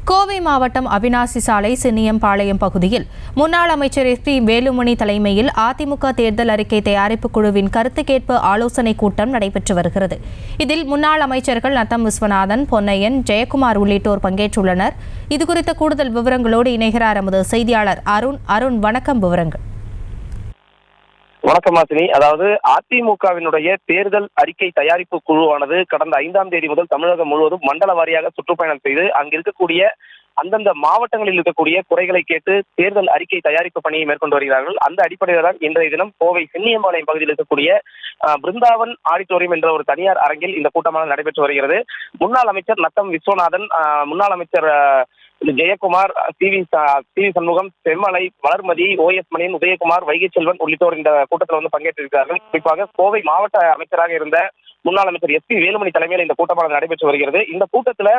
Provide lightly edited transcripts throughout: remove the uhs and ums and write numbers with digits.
கோவை மாவட்டம் அவிநாசி சாலை சின்னியம்பாளையம் பகுதியில் முன்னாள் அமைச்சர் எஸ் பி வேலுமணி தலைமையில் அதிமுக தேர்தல் அறிக்கை தயாரிப்பு குழுவின் கருத்து கேட்பு ஆலோசனைக் கூட்டம் நடைபெற்று வருகிறது. இதில் முன்னாள் அமைச்சர்கள் நத்தம் விஸ்வநாதன், பொன்னையன், ஜெயக்குமார் உள்ளிட்டோர் பங்கேற்றுள்ளனர். இதுகுறித்த கூடுதல் விவரங்களோடு இணைகிறார் எமது செய்தியாளர் அருண். வணக்கம். விவரங்கள். வணக்கம் மாசினி. அதாவது அதிமுகவினுடைய தேர்தல் அறிக்கை தயாரிப்பு குழுவானது கடந்த 5ஆம் தேதி முதல் தமிழகம் முழுவதும் மண்டல வாரியாக சுற்றுப்பயணம் செய்து அங்கு இருக்கக்கூடிய அந்தந்த மாவட்டங்களில் இருக்கக்கூடிய குறைகளை கேட்டு தேர்தல் அறிக்கை தயாரிப்பு பணியை மேற்கொண்டு வருகிறார்கள். அந்த அடிப்படையில் தான் இன்றைய தினம் கோவை சின்னியம்பாளையம் பகுதியில் இருக்கக்கூடிய பிருந்தாவன் ஆடிட்டோரியம் என்ற ஒரு தனியார் அரங்கில் இந்த கூட்டமானது நடைபெற்று வருகிறது. முன்னாள் அமைச்சர் நத்தம் விஸ்வநாதன், முன்னாள் அமைச்சர் Jayakumar, C V Shanmugam, Semmalai, Valarmathi, OS Manian, Udhayakumar, Vaigai Selvan உள்ளிட்டோர் இந்த கூட்டத்தில் பங்கேற்றிருக்கிறார்கள். குறிப்பாக கோவை மாவட்ட அமைச்சராக இருந்த முன்னாள் அமைச்சர் எஸ் பி வேலுமணி தலைமையில் இந்த கூட்டமானது நடைபெற்று வருகிறது. இந்த கூட்டத்தில்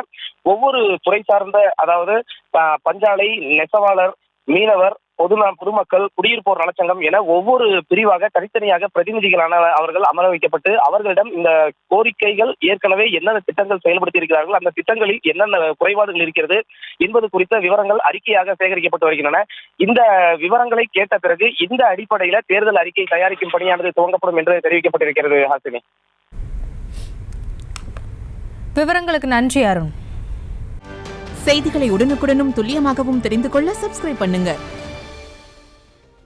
ஒவ்வொரு துறை சார்ந்த, அதாவது பஞ்சாலை, நெசவாளர், மீனவர், பொதுமக்கள், குடியிருப்போர் நலச்சங்கம் என ஒவ்வொரு பிரிவாக தனித்தனியாக பிரதிநிதிகளான அவர்கள் அமர வைக்கப்பட்டு அவர்களிடம் இந்த கோரிக்கைகள் ஏற்கனவே என்னென்ன திட்டங்கள் செயல்படுத்தி இருக்கிறார்கள், அந்த திட்டங்களில் என்னென்ன குறைபாடுகள் இருக்கிறது என்பது குறித்த விவரங்கள் அறிக்கையாக சேகரிக்கப்பட்டு வருகின்றன. இந்த விவரங்களை கேட்ட பிறகு இந்த அடிப்படையில் தேர்தல் அறிக்கை தயாரிக்கும் பணியானது துவங்கப்படும் என்று தெரிவிக்கப்பட்டிருக்கிறது. ஹாசினி, விவரங்களுக்கு நன்றி அருண். செய்திகளை உடனுக்குடனும் துல்லியமாகவும் தெரிந்து கொள்ள சப்ஸ்கிரைப் பண்ணுங்க.